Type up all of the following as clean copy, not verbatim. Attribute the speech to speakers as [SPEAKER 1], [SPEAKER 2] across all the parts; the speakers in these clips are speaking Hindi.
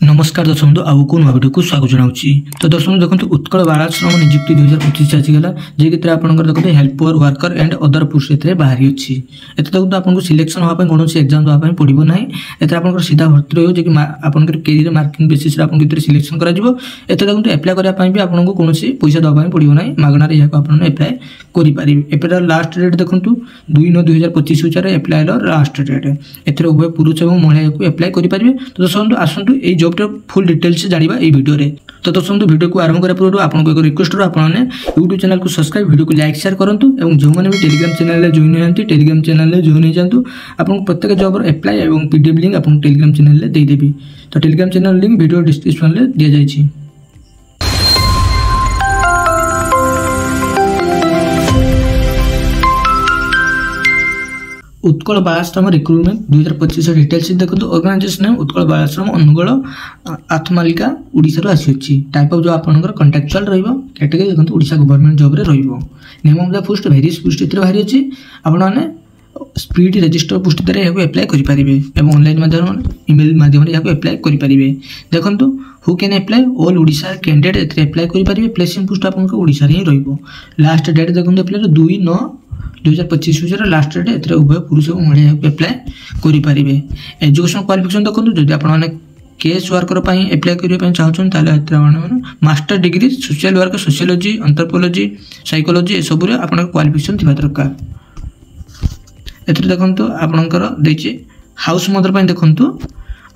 [SPEAKER 1] नमस्कार दर्शक बंधु आउ को नुआ वीडियो को स्वागत जनाऊँगी। तो दर्शक बंधु देखो उत्कल बालाश्रम नियुक्ति 2025 आसीगला जे कि आपंकर देखते helper worker and other post बाहरी अच्छी एत देखो आपको सिलेक्शन होगा कौन एग्जाम देवाई पड़ो ना एत आप सीधा भर्ती रही है आपंकर कैरियर मार्किंग बेसिस आपको सिलेक्शन कर देखो एप्लाय करने भी आपको कौन पैसा देवाई पड़ो ना मागणार यहाँ एप्लाय करेंगे। एप्लाय लास्ट डेट देखो 2/9/2025 हूँ एप्लाय लास्ट डेट एथेर उभय पुरुष और महिला को एप्लाय करेंगे। तो दर्शक आसतु ये जॉब फुल डिटेल्स जानिबा ए वीडियो रे। तो दर्शक वीडियो को आरंभ करने पूर्व आपको एक रिक्वेस्ट आपने यूट्यूब चैनल को सब्सक्राइब वीडियो को लाइक शेयर करूँ और जो मैंने भी टेलीग्राम चैनल में जॉइन होती टेलीग्राम चैनल में जॉइन हो जातु आपको प्रत्येक जॉब एप्लाय और पीडीएफ लिंक आपको टेलीग्राम चैनल में देदेवी। तो Telegram channel link video description में दि जाएगी। उत्कल बालाश्रम रिक्रुटमेंट 2025 डिटेल्स देखो। ऑर्गेनाइजेशन है उत्कल बालाश्रम अनुगुल आत्मालिका ओडिशा आसी टाइप ऑफ जो आपंकर कंट्राक्चुअल कैटेगरी देखो ओडिशा गवर्नमेंट जॉब रे name of the post various post इतने बाहरी अच्छी आपने स्पीड रजिस्टर पोस्ट द्वारा यहाँ एप्लाय करेंगे और ऑनलाइन माध्यम ईमेल माध्यम यहाँ एप्लाय करेंगे। देखो who can apply all Odisha candidate apply करेंगे। प्लेसिंग पोस्ट आपको ओडिशा ही लास्ट डेट देखो एप्लाय 2/9/2025 हूँ लास्ट डेट उभय पुरुष और महिला एप्लाय करेंगे। एजुकेशन क्वालिफिकेशन देखो जब आपने केस वर्कर एप्लाय करने चाहते master degree social work sociology anthropology psychology सब आप क्वालिफिकेशन थी दरकार। एथरे देखो आपणकर हाउस मदर देखु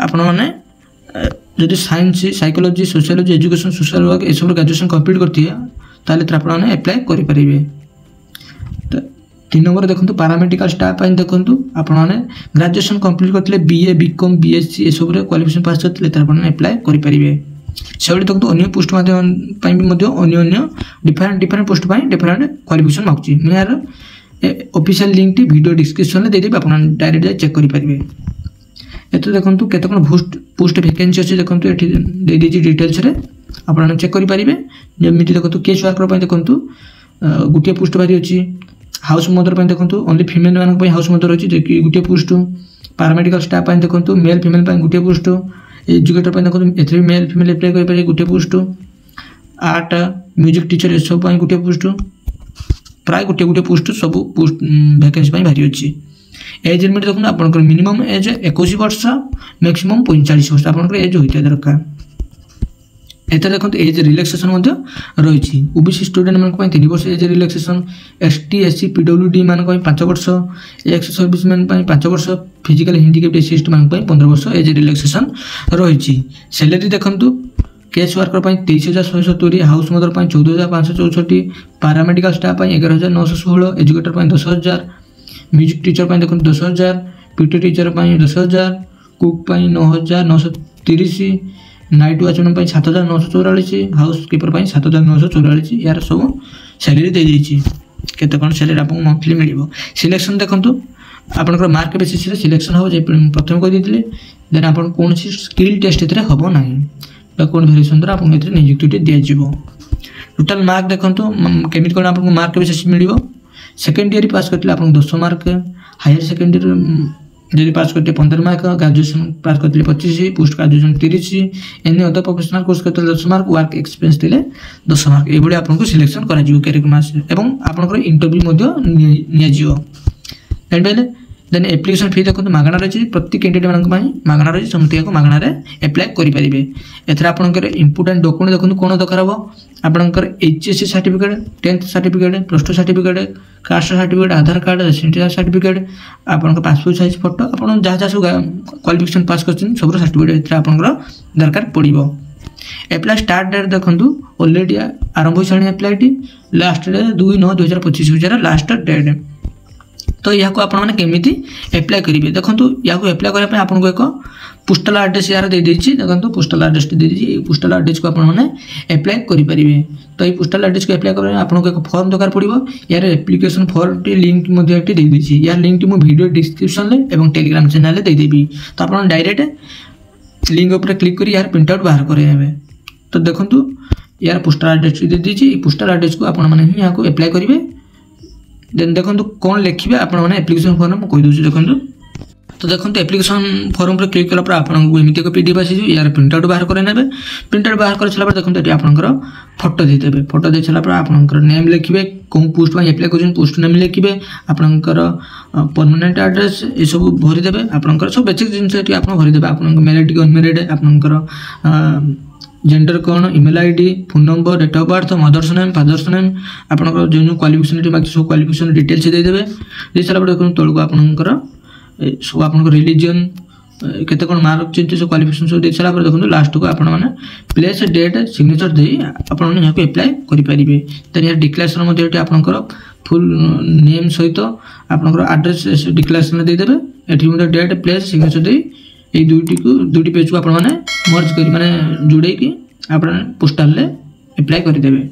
[SPEAKER 1] आपने जदि science psychology sociology education social work ये सब ग्रेजुएशन कंप्लीट करते आपने एप्लाय करेंगे। 3 नंबर देखो पैरामेडिकल स्टाफ देखो आपने ग्रेजुएशन कंप्लीट करते बीए बीकॉम बीएससी ये सब क्वालिफिकेशन पास करते एप्लाय करेंगे। से देखो अन्य पोस्ट अन्य डिफरेंट पोस्ट डिफरेंट क्वालिफिकेशन मांगुची मैं यार official link T video description में देदेवी आप डायरेक्ट जाए चेक करेंगे। ये देखो केत पोस्ट वैकेंसी अच्छी देखो ये डिटेल्स आप चेक करेंगे। जमी देखो केस वर्कर देखो गोटे पोस्ट बाहरी अच्छी हाउस मदर देखो ओनली फीमेल मान हाउस मदर अच्छी गोटे पोस्ट पैरामेडिकल स्टाफ देखो मेल फीमेल गोटे पोस्ट एजुकेटर देखो ए मेल फीमेल एप्लाय करेंगे गोटे पोस्ट आर्ट म्यूजिक टीचर ये सब गोटे पोस्ट प्राय गोटे गोटे पोस्ट सब पोस्ट वैकेंसी बाहरी अच्छी। एज लिमिट देखो आप मिनिमम एज 21 वर्ष मैक्सिमम 45 वर्ष आप एज होता दरकार। एत देखो एज रिलैक्सेशन रही ओबीसी स्टूडेंट मान 3 वर्ष age relaxation ST SC PWD मान 5 वर्ष एक्स सर्विस मैन 5 वर्ष फिजिकल हैंडिकैप्ड एसिस्ट मान 15 वर्ष एज रिलैक्सेशन रही। सैलरी देखो case worker 23,170 house mother 14,564 paramedical staff 11,916 educator 10,000 music teacher देखो 10,000 PT teacher 10,000 cook 9,930 night watchman 7,944 house keeper 7,944 यार सब सैलरी दे केते कौन सैलरी आपको मंथली मिल। सिलेक्शन देखो आपंकर मार्क बेसिस सिलेक्शन हम प्रथम कही देन आप कौन स्किल टेस्ट हम ना कौन भेरिएसन द्वारा आपको नियुक्ति दिज्व। टोटाल मार्क देखो केमी कौन आपको मार्क बेसिस मिल। सेकेंड ईयर पास करते आप 10 मार्क हायर सेकेंडरी जब पास करते 15 मार्क ग्रेजुएशन पास करते 25 post graduation 30 any other professional course करते 10 मार्क वर्क एक्सपीरियंस देले 10 मार्क ये आपको सिलेक्शन करा कैरियर मास एवं आपंकर इंटरव्यू जान देन एप्लिकेशन फी देखो मागଣା रही प्रति कैंडिडेट मान मागଣା रही समस्त को मागणार एप्लाय करेंगे। एथर आपंकर इंपोर्टेंट डॉक्यूमेंट देखो कौन दरकार हम आपंकर HSC certificate 10th certificate +2 certificate caste certificate Aadhaar card residential certificate आपंकर पासपोर्ट साइज फोटो आप जहाँ जहाँ सब क्वालिफिकेशन पास कर सब सर्टिफिकेट आपंकर दरकार पड़ो। एप्लाय स्टार्ट डेट देखो ऑलरेडी आरंभ हो सारी एप्लाय लास्ट डेट 2/9/2025 हूँ लास्ट डेट। तो यहाँ को आपने केमी एप्लाय करेंगे। देखो यहाँ एप्लाय करने आपको एक पोस्टल आड्रेस यार दे देखो पोस्टल आड्रेस दे पोस्टल आड्रेस को आपने एप्लाय करेंगे। तो ये पोस्टल आड्रेस को एप्लाय करने आपको एक फॉर्म दरकार पड़ो यार एप्लिकेशन फॉर्म टी लिंक देदेवी यार लिंक मुझे वीडियो डिस्क्रिप्शन में टेलीग्राम चैनल में देदेवी। तो आप डायरेक्ट लिंक उपर क्लिक कर यार प्रिंट आउट बाहर करेंगे। तो देखो यार पोस्टल आड्रेस दे दीजिए पोस्टल आड्रेस को आपने यहाँ को एप्लाय करेंगे। देन देखो कौन लिखे आपने एप्लिकेशन फॉर्म कहीदे देखो तो देखो एप्लिकेशन फॉर्म पर क्लिक कला आपको एमती एक पीडीएफ आसी यार प्रिंट आउट बाहर कर नेबे प्रिंट आउट बाहर कर सारा देखो ये आपंकर फोटो देदेवे फोटो दे सारा आपंकर नेम लिखे कौन पोस्ट पर एप्लाई कर पोस्ट नेम लिखे आपंकर परमानेंट एड्रेस ये सब भरीदेवे आपंकर सब बेसिक जिनस आप भरीदेवे आप मैरिड कि अनमेरिड आपंकर जेंडर कौन email ID phone number date of birth mother's name father's name आपंकर जो क्वालिफिकेशन बाकी सब क्वालिफिकेशन डिटेल्स देदेवे दे सारा देखो तौक आपंकर सब आप रिलीजन केते कौन मार्क चिंत सब क्वालिफिकेशन सब दे सारा देखो लास्ट को आपण मैंने प्लेस डेट सिग्नेचर दे आपण यहाँ को एप्लाई करेंगे देन यहाँ डिक्लेरेशन मध्य आपंकर फुल नेम सहित आपंकर एड्रेस डिक्लेरेशन देदेवे ये डेट प्लेस सिग्नेचर दे ये दुईटी पेज को आप मर्ज कर माने जोड़े कि आप पोस्टाल एप्लाई करदेवे।